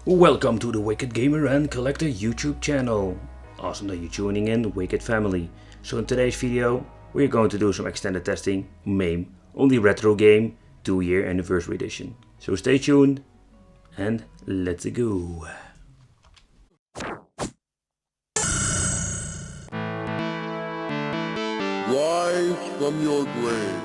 Welcome to the Wicked Gamer and Collector YouTube channel. Awesome that you're tuning in, Wicked Family. So in today's video, we're going to do some extended testing, Mame, on the retro game 2-year anniversary edition. So stay tuned and let's go. Rise from your grave.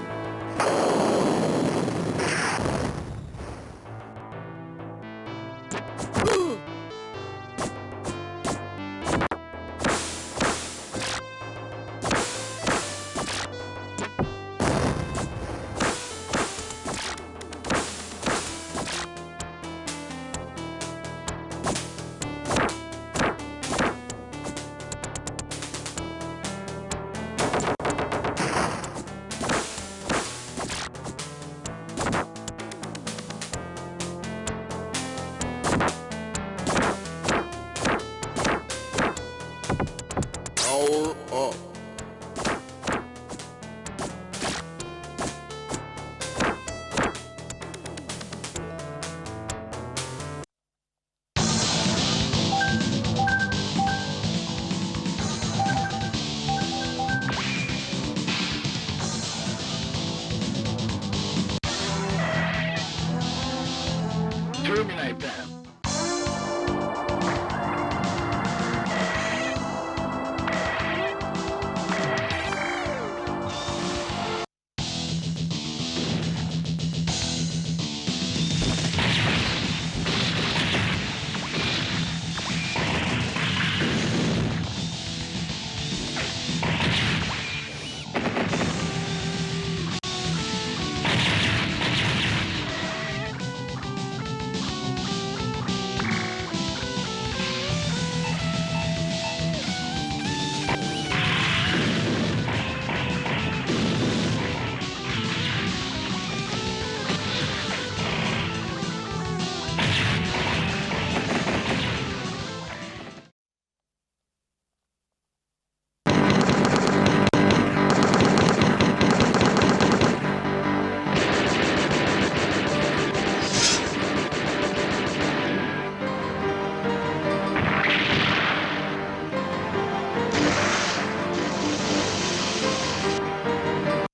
Power up. Terminate them.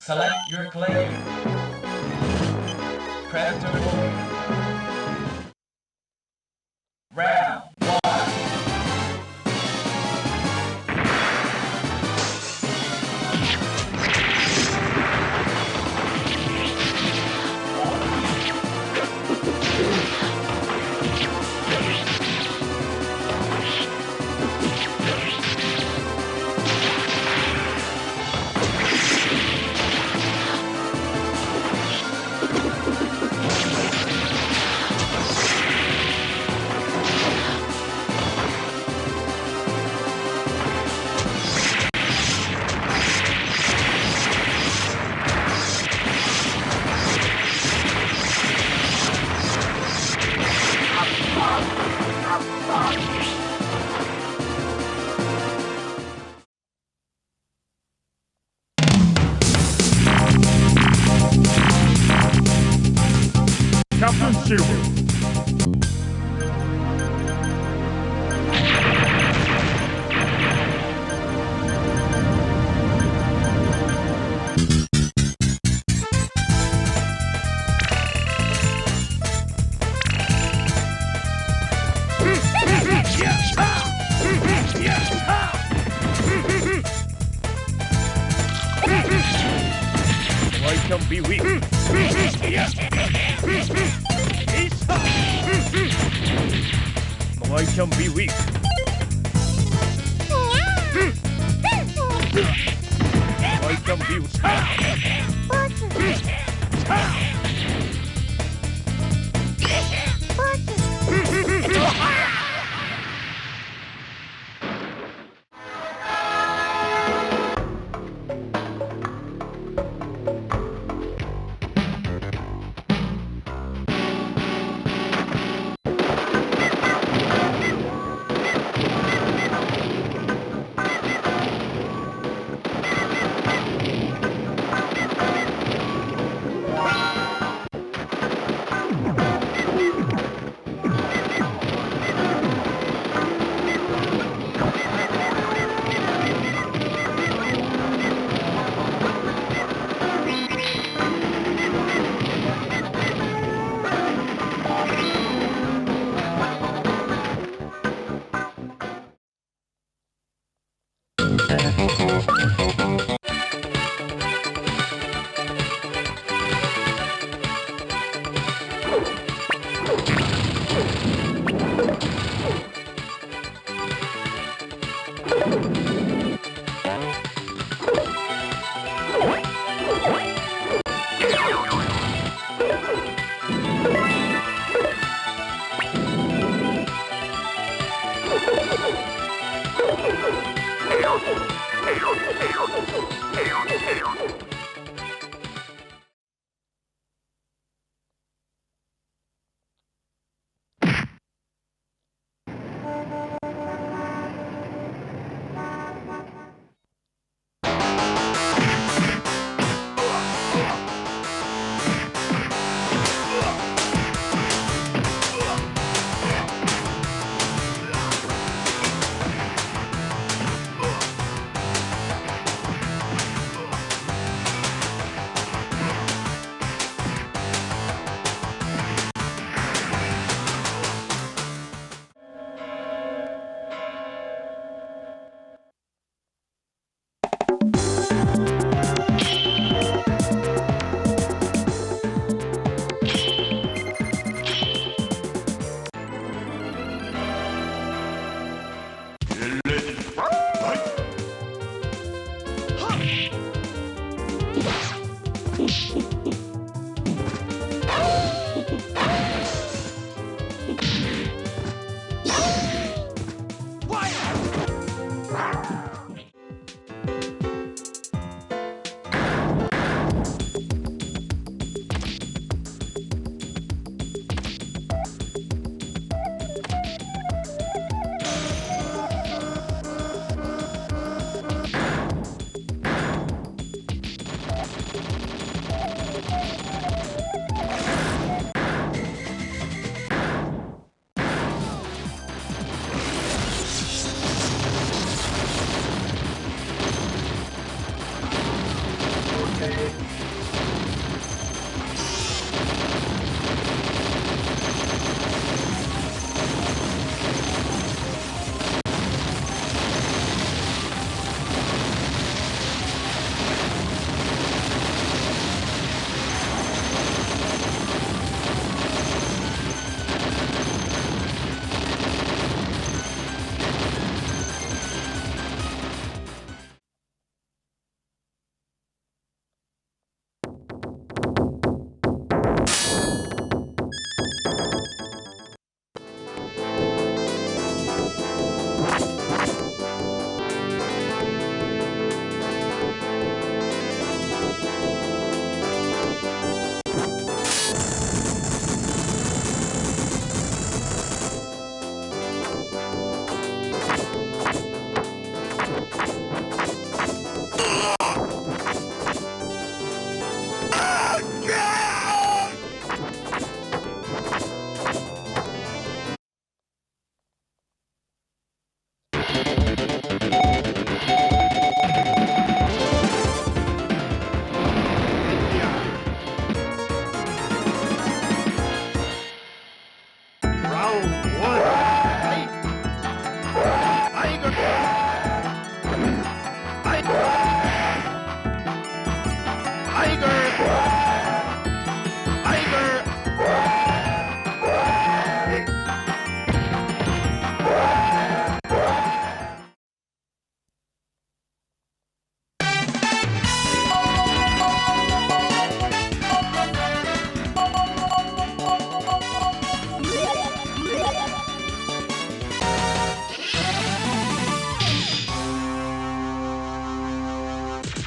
Select your claim. Press to move. Round 1. Captain Zero. I can be weak. I can be weak. I can be weak.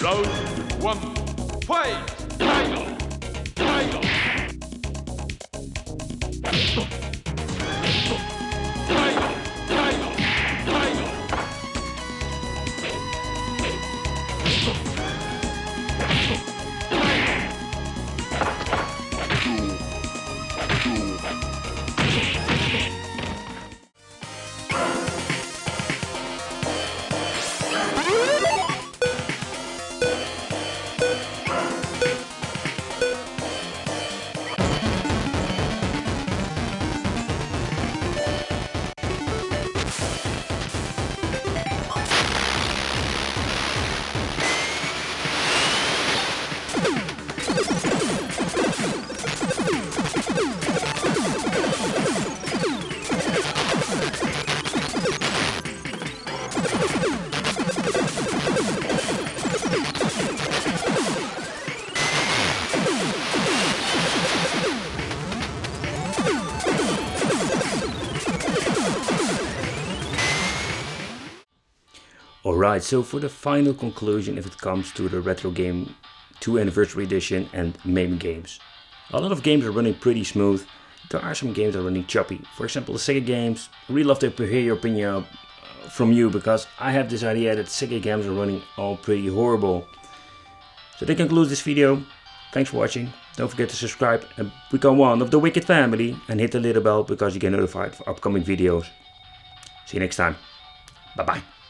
Round one, fight! Tiger! Tiger! Tiger! Tiger! Tiger! Alright, so for the final conclusion if it comes to the Retro Game 2 Anniversary Edition and Mame games. A lot of games are running pretty smooth. There are some games that are running choppy. For example, the Sega games. I really love to hear your opinion from you, because I have this idea that Sega games are running all pretty horrible. So that concludes this video. Thanks for watching. Don't forget to subscribe and become one of the Wicked family and hit the little bell because you get notified for upcoming videos. See you next time. Bye bye.